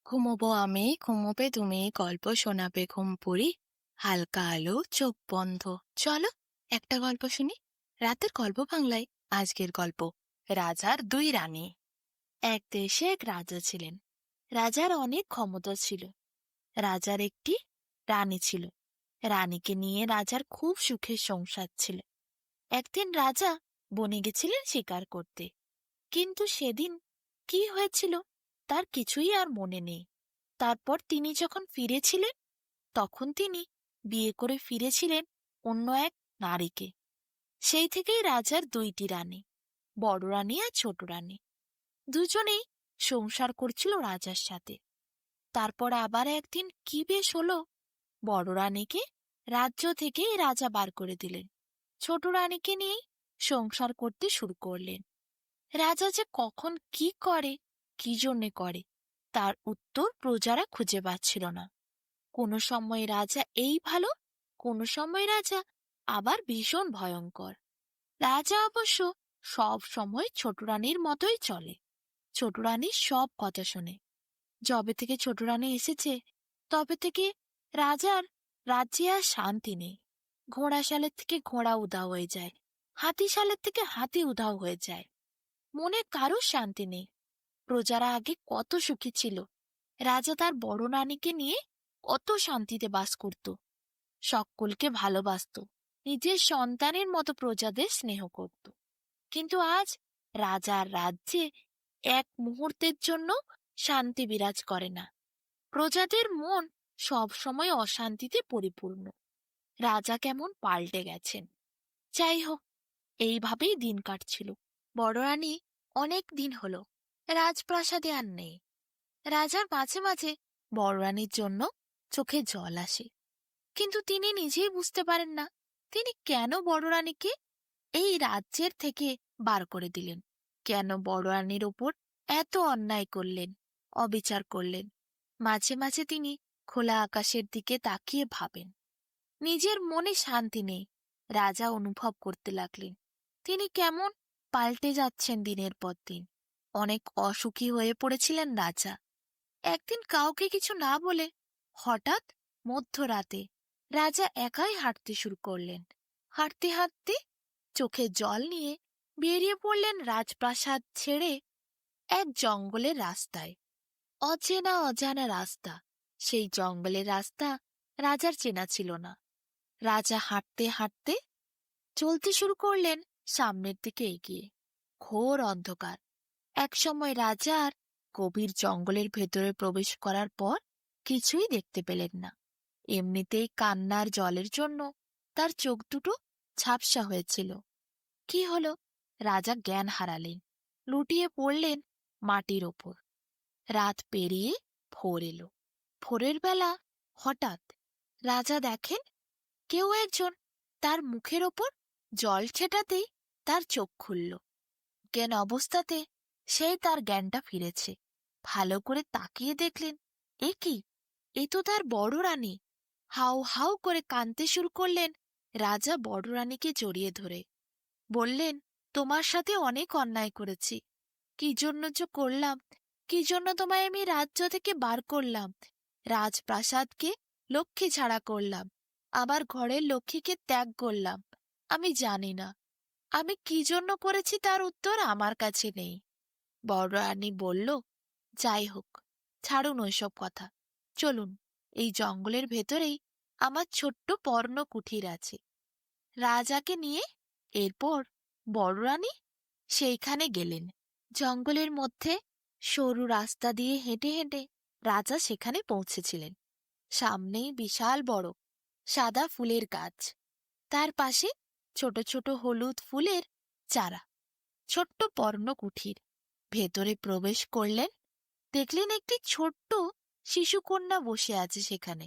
ঘুমোবো আমি, ঘুমোবে তুমি, গল্প শোনাবে ঘুমপুরি। হালকা আলো, চোখ বন্ধ। চলো একটা গল্প শুনি। রাতের গল্প বাংলায় আজকের গল্প রাজার দুই রানী। এক দেশে এক রাজা ছিলেন। রাজার অনেক ক্ষমতা ছিল। রাজার একটি রানী ছিল। রানীকে নিয়ে রাজার খুব সুখের সংসার ছিল। একদিন রাজা বনে গেছিলেন শিকার করতে, কিন্তু সেদিন কি হয়েছিল তার কিছুই আর মনে নেই। তারপর তিনি যখন ফিরেছিলেন, তখন তিনি বিয়ে করে ফিরেছিলেন অন্য এক নারীকে। সেই থেকেই রাজার দুইটি রানী, বড় রানী আর ছোট রানী। দুজনেই সংসার করছিল রাজার সাথে। তারপর আবার একদিন কি বেশ হলো, বড় রানীকে রাজ্য থেকে রাজা বার করে দিলেন। ছোট রানীকে নিয়েই সংসার করতে শুরু করলেন। রাজা যে কখন কি করে, কি জন্যে করে, তার উত্তর প্রজারা খুঁজে পাচ্ছিল না। কোনো সময় রাজা এই ভালো, কোনো সময় রাজা আবার ভীষণ ভয়ঙ্কর। রাজা অবশ্য সব সময় ছোট রানীর মতোই চলে। ছোট রানীর সব কথা শোনে। যবে থেকে ছোট রানী এসেছে, তবে থেকে রাজার রাজ্যে আর শান্তি নেই। ঘোড়া শালের থেকে ঘোড়া উধাও হয়ে যায়, হাতি শালের থেকে হাতি উধাও হয়ে যায়। মনে কারোর শান্তি নেই। প্রজারা আগে কত সুখী ছিল। রাজা তার বড় রানীকে নিয়ে কত শান্তিতে বাস করত, সকলকে ভালোবাসত, নিজের সন্তানের মতো প্রজাদের স্নেহ করত। কিন্তু আজ রাজার রাজ্যে এক মুহূর্তের জন্য শান্তি বিরাজ করে না। প্রজাদের মন সব সময় অশান্তিতে পরিপূর্ণ। রাজা কেমন পাল্টে গেছেন। যাই হোক, এইভাবেই দিন কাটছিল। বড় রানী অনেক দিন হলো রাজপ্রাসাদে আর নেই। রাজার মাঝে মাঝে বড় রানীর জন্য চোখে জল আসে, কিন্তু তিনি নিজেই বুঝতে পারেন না তিনি কেন বড় রানীকে এই রাজ্যের থেকে বার করে দিলেন, কেন বড় রানীর ওপর এত অন্যায় করলেন, অবিচার করলেন। মাঝে মাঝে তিনি খোলা আকাশের দিকে তাকিয়ে ভাবেন। নিজের মনে শান্তি নেই। রাজা অনুভব করতে লাগলেন তিনি কেমন পাল্টে যাচ্ছেন দিনের পর দিন। অনেক অসুখী হয়ে পড়েছিলেন রাজা। একদিন কাউকে কিছু না বলে হঠাৎ মধ্যরাতে রাজা একাই হাঁটতে শুরু করলেন। হাঁটতে হাঁটতে চোখে জল নিয়ে বেরিয়ে পড়লেন রাজপ্রাসাদ ছেড়ে এক জঙ্গলের রাস্তায়। অচেনা অজানা রাস্তা। সেই জঙ্গলের রাস্তা রাজার চেনা ছিল না। রাজা হাঁটতে হাঁটতে চলতে শুরু করলেন সামনের দিকে এগিয়ে। ঘোর অন্ধকার। একসময় রাজা আর গভীর জঙ্গলের ভেতরে প্রবেশ করার পর কিছুই দেখতে পেলেন না। এমনিতেই কান্নার জলের জন্য তার চোখ দুটো ঝাপসা হয়েছিল। কি হলো? রাজা জ্ঞান হারালেন, লুটিয়ে পড়লেন মাটির ওপর। রাত পেরিয়ে ভোর এলো। ভোরের বেলা হঠাৎ রাজা দেখেন কেউ একজন তার মুখের ওপর জল ছেটাতেই তার চোখ খুলল। জ্ঞান অবস্থাতে সেই তার জ্ঞানটা ফিরেছে। ভালো করে তাকিয়ে দেখলেন, এ কি, এ তো তার বড় রানী। হাউ হাউ করে কাঁদতে শুরু করলেন রাজা বড় রানীকে জড়িয়ে ধরে। বললেন, তোমার সাথে অনেক অন্যায় করেছি। কি জন্য যে করলাম, কি জন্য তোমায় আমি রাজ্য থেকে বার করলাম, রাজপ্রাসাদকে লক্ষ্মী ছাড়া করলাম, আবার ঘরের লক্ষ্মীকে ত্যাগ করলাম, আমি জানি না। আমি কি জন্য করেছি তার উত্তর আমার কাছে নেই। বড় রানী বলল, যাই হোক, ছাড়ুন ওইসব কথা। চলুন, এই জঙ্গলের ভেতরেই আমার ছোট্ট পর্ণ কুঠির আছে। রাজাকে নিয়ে এরপর বড় রানী সেইখানে গেলেন। জঙ্গলের মধ্যে সরু রাস্তা দিয়ে হেঁটে হেঁটে রাজা সেখানে পৌঁছেছিলেন। সামনেই বিশাল বড় সাদা ফুলের গাছ, তার পাশে ছোট ছোট হলুদ ফুলের চারা, ছোট্ট পর্ণ কুঠির। ভেতরে প্রবেশ করলেন, দেখলেন একটি ছোট্ট শিশুকন্যা বসে আছে সেখানে,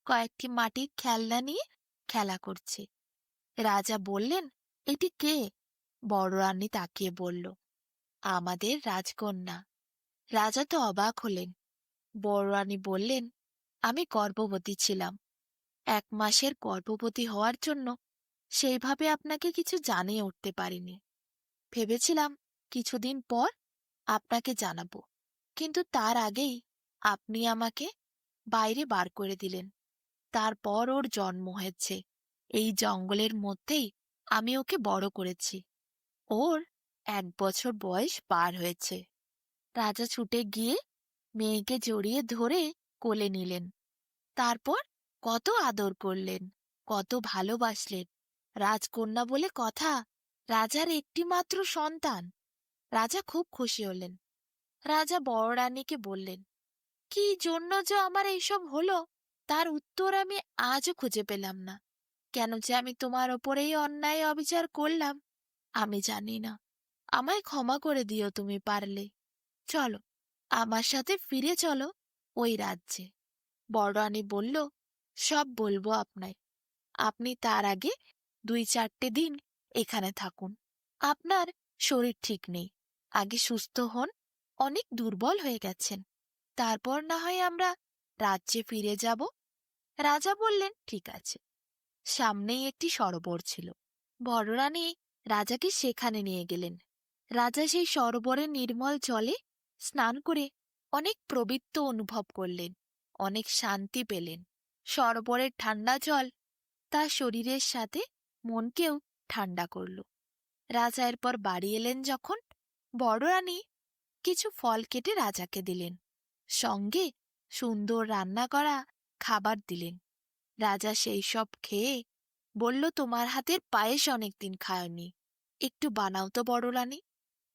কয়েকটি মাটির খেলনা নিয়ে খেলা করছে। রাজা বললেন, এটি কে? বড় রানী তাকিয়ে বলল, আমাদের রাজকন্যা। রাজা তো অবাক হলেন। বড় রানী বললেন, আমি গর্ভবতী ছিলাম। 1 মাসের গর্ভবতী হওয়ার জন্য সেইভাবে আপনাকে কিছু জানিয়ে উঠতে পারিনি। ভেবেছিলাম কিছুদিন পর আপনাকে জানাবো, কিন্তু তার আগেই আপনি আমাকে বাইরে বার করে দিলেন। তারপর ওর জন্ম হয়েছে। এই জঙ্গলের মধ্যেই আমি ওকে বড় করেছি। ওর 1 বছর বয়স পার হয়েছে। রাজা ছুটে গিয়ে মেয়েকে জড়িয়ে ধরে কোলে নিলেন। তারপর কত আদর করলেন, কত ভালোবাসলেন। রাজকন্যা বলে কথা, রাজার একটি মাত্র সন্তান। রাজা খুব খুশি হলেন। রাজা বড় রানীকে বললেন, কি জন্য যে আমার এইসব হলো তার উত্তর আমি আজও খুঁজে পেলাম না। কেন যে আমি তোমার ওপর এই অন্যায় অবিচার করলাম আমি জানি না। আমায় ক্ষমা করে দিও তুমি পারলে। চলো, আমার সাথে ফিরে চলো ওই রাজ্যে। বড় রানী বলল, সব বলবো আপনায়। আপনি তার আগে 2-4টে দিন এখানে থাকুন। আপনার শরীর ঠিক নেই, আগে সুস্থ হন। অনেক দুর্বল হয়ে গেছেন, তারপর না হয় আমরা রাজ্যে ফিরে যাব। রাজা বললেন, ঠিক আছে। সামনেই একটি সরোবর ছিল। বড় রানী রাজাকে সেখানে নিয়ে গেলেন। রাজা সেই সরোবরের নির্মল জলে স্নান করে অনেক প্রবৃত্ত অনুভব করলেন, অনেক শান্তি পেলেন। সরোবরের ঠান্ডা জল তার শরীরের সাথে মনকেও ঠান্ডা করল। রাজা এরপর বাড়ি এলেন যখন, বড় রানী কিছু ফল কেটে রাজাকে দিলেন, সঙ্গে সুন্দর রান্না করা খাবার দিলেন। রাজা সেই সব খেয়ে বলল, তোমার হাতের পায়েস অনেকদিন খায়নি, একটু বানাও তো বড় রানী।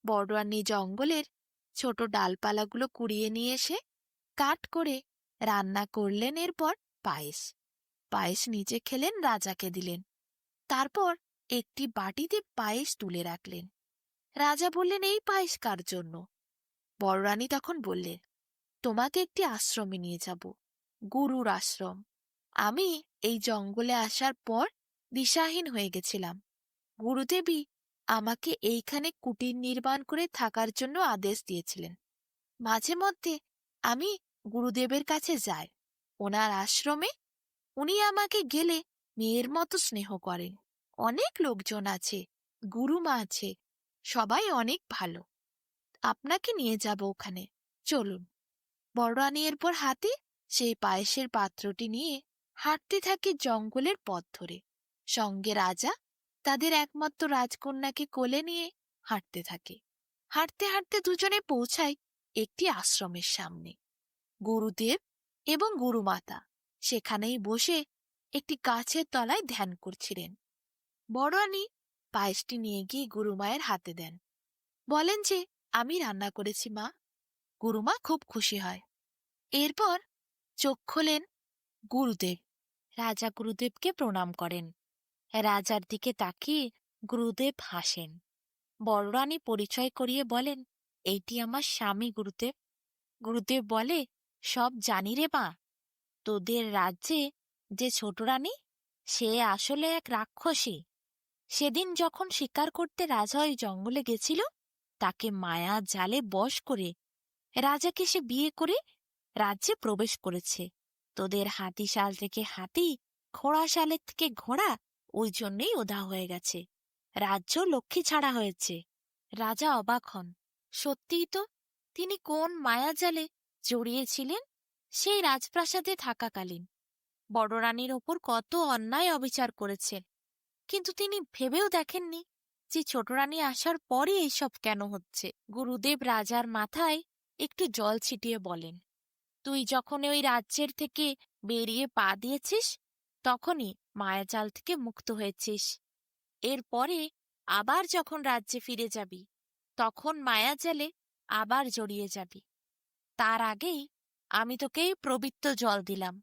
বড় রানী জঙ্গলের ছোট ডালপালাগুলো কুড়িয়ে নিয়ে এসে কাট করে রান্না করলেন। এরপর পায়েস পায়েস নিজে খেলেন, রাজাকে দিলেন। তারপর একটি বাটিতে পায়েস তুলে রাখলেন। রাজা বললেন, এই পায়েস কার জন্য? বড় রানী তখন বললেন, তোমাকে একটি আশ্রমে নিয়ে যাব, গুরুর আশ্রম। আমি এই জঙ্গলে আসার পর দিশাহীন হয়ে গেছিলাম। গুরুদেবী আমাকে এইখানে কুটির নির্মাণ করে থাকার জন্য আদেশ দিয়েছিলেন। মাঝে মধ্যে আমি গুরুদেবের কাছে যাই। ওনার আশ্রমে উনি আমাকে গেলে মেয়ের মতো স্নেহ করেন। অনেক লোকজন আছে, গুরুমা আছে, সবাই অনেক ভালো। আপনাকে নিয়ে যাব ওখানে, চলুন। বড় রানী এরপর হাতে সেই পায়েসের পাত্রটি নিয়ে হাঁটতে থাকে জঙ্গলের পথ ধরে। সঙ্গে রাজা তাদের একমাত্র রাজকন্যাকে কোলে নিয়ে হাঁটতে থাকে। হাঁটতে হাঁটতে দুজনে পৌঁছায় একটি আশ্রমের সামনে। গুরুদেব এবং গুরুমাতা সেখানেই বসে একটি গাছের তলায় ধ্যান করছিলেন। বড় রানী পায়েসটি নিয়ে গিয়ে গুরুমায়ের হাতে দেন, বলেন যে, আমি রান্না করেছি মা। গুরুমা খুব খুশি হয়। এরপর চোখ খোলেন গুরুদেব। রাজা গুরুদেবকে প্রণাম করেন। রাজার দিকে তাকিয়ে গুরুদেব হাসেন। বড় রানী পরিচয় করিয়ে বলেন, এইটি আমার স্বামী গুরুদেব। গুরুদেব বলে, সব জানি রে মা। তোদের রাজ্যে যে ছোট রানী, সে আসলে এক রাক্ষসী। সেদিন যখন শিকার করতে রাজা ওই জঙ্গলে গেছিল, তাকে মায়া জালে বশ করে রাজাকে সে বিয়ে করে রাজ্যে প্রবেশ করেছে। তোদের হাতিশাল থেকে হাতি, ঘোড়াশালের থেকে ঘোড়া, ওই জন্যেই উধাও হয়ে গেছে। রাজ্য লক্ষ্মী ছাড়া হয়েছে। রাজা অবাক হন। সত্যিই তো, তিনি কোন মায়াজালে জড়িয়েছিলেন সেই রাজপ্রাসাদে থাকাকালীন। বড় রানীর ওপর কত অন্যায় অবিচার করেছেন, কিন্তু তিনি ভেবেও দেখেননি যে ছোট রানী আসার পরই এইসব কেন হচ্ছে। গুরুদেব রাজার মাথায় একটু জল ছিটিয়ে বলেন, তুই যখন ওই রাজ্যের থেকে বেরিয়ে পা দিয়েছিস, তখনই মায়াজাল থেকে মুক্ত হয়েছিস। এরপরে আবার যখন রাজ্যে ফিরে যাবি, তখন মায়াজালে আবার জড়িয়ে যাবি। তার আগেই আমি তোকে এই পবিত্র জল দিলাম।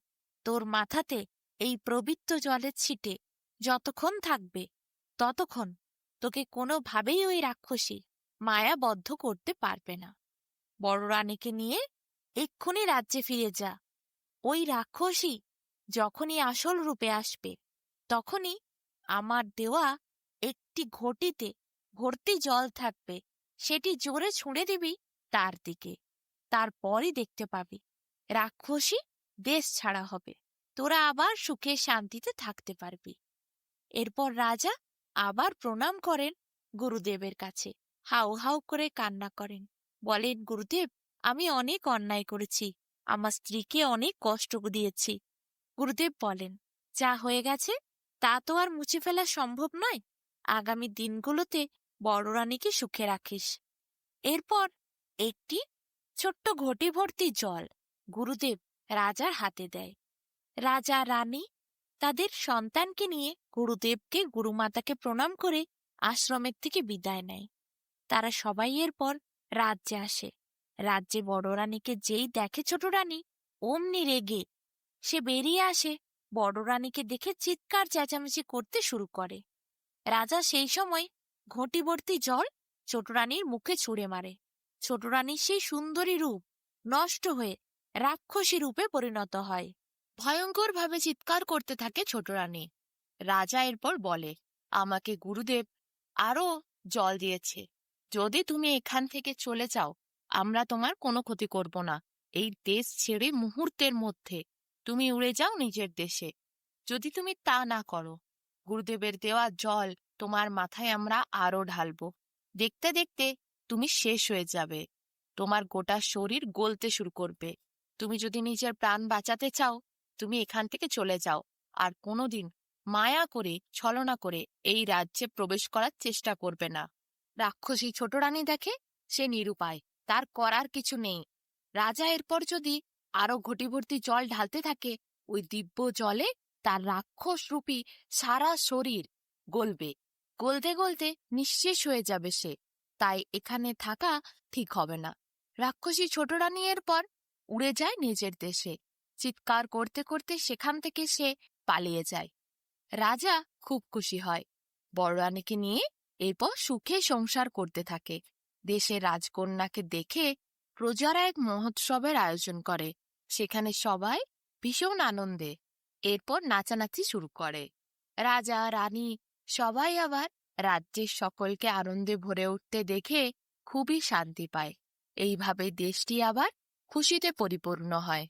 তোর মাথাতে এই পবিত্র জলের ছিটে যতক্ষণ থাকবে, ততক্ষণ তোকে কোনোভাবেই ওই রাক্ষসী মায়াবদ্ধ করতে পারবে না। বড় রানীকে নিয়ে এক্ষুনি রাজ্যে ফিরে যা। ওই রাক্ষসী যখনই আসল রূপে আসবে, তখনই আমার দেওয়া একটি ঘটিতে ভর্তি জল থাকবে, সেটি জোরে ছুঁড়ে দিবি তার দিকে। তারপরই দেখতে পাবি রাক্ষসী দেশ ছাড়া হবে, তোরা আবার সুখে শান্তিতে থাকতে পারবি। এরপর রাজা আবার প্রণাম করেন গুরুদেবের কাছে, হাউ হাউ করে কান্না করেন। বলেন, গুরুদেব, আমি অনেক অন্যায় করেছি, আমার স্ত্রীকে অনেক কষ্ট দিয়েছি। গুরুদেব বলেন, যা হয়ে গেছে তা তো আর মুছে ফেলা সম্ভব নয়। আগামী দিনগুলোতে বড় রানীকে সুখে রাখিস। এরপর একটি ছোট্ট ঘটি ভর্তি জল গুরুদেব রাজার হাতে দেয়। রাজা রানী তাদের সন্তানকে নিয়ে গুরুদেবকে গুরুমাতাকে প্রণাম করে আশ্রমের থেকে বিদায় নেয়। তারা সবাই এরপর রাজ্যে আসে। রাজ্যে বড় রানীকে যেই দেখে ছোট রানী, অমনি রেগে সে বেরিয়ে আসে। বড় রানীকে দেখে চিৎকার চেঁচামেচি করতে শুরু করে। রাজা সেই সময় ঘটি ভর্তি জল ছোট রানীর মুখে ছুঁড়ে মারে। ছোট রানীর সেই সুন্দরী রূপ নষ্ট হয়ে রাক্ষসী রূপে পরিণত হয়। ভয়ঙ্কর ভাবে চিৎকার করতে থাকে ছোট রানী। রাজা এরপর বলে, আমাকে গুরুদেব আরো জল দিয়েছে, যদি তুমি এখান থেকে চলে যাও আমরা তোমার কোনো ক্ষতি করব না। এই দেশ ছেড়ে মুহূর্তের মধ্যে তুমি উড়ে যাও নিজের দেশে। যদি তুমি তা না করো, গুরুদেবের দেওয়া জল তোমার মাথায় আমরা আরো ঢালবো। দেখতে দেখতে তুমি শেষ হয়ে যাবে, তোমার গোটা শরীর গলতে শুরু করবে। তুমি যদি নিজের প্রাণ বাঁচাতে চাও, তুমি এখান থেকে চলে যাও, আর কোনোদিন মায়া করে ছলনা করে এই রাজ্যে প্রবেশ করার চেষ্টা করবে না। রাক্ষসী ছোট রানী দেখে সে নিরুপায়, তার করার কিছু নেই। রাজা এরপর যদি আরো ঘটি ভর্তি জল ঢালতে থাকে, ওই দিব্য জলে তার রাক্ষস রূপী সারা শরীর গলবে। গলতে গলতে নিঃশেষ হয়ে যাবে সে। তাই এখানে থাকা ঠিক হবে না। রাক্ষসী ছোট রানী এরপর উড়ে যায় নিজের দেশে। চিৎকার করতে করতে সেখান থেকে সে পালিয়ে যায়। রাজা খুব খুশি হয়। বড় রানীকে নিয়ে এরপর সুখে সংসার করতে থাকে। দেশের রাজকন্যাকে দেখে প্রজারা এক মহোৎসবের আয়োজন করে। সেখানে সবাই ভীষণ আনন্দে এরপর নাচানাচি শুরু করে। রাজা রানী সবাই আবার রাজ্যের সকলকে আনন্দে ভরে উঠতে দেখে খুবই শান্তি পায়। এইভাবে দেশটি আবার খুশিতে পরিপূর্ণ হয়।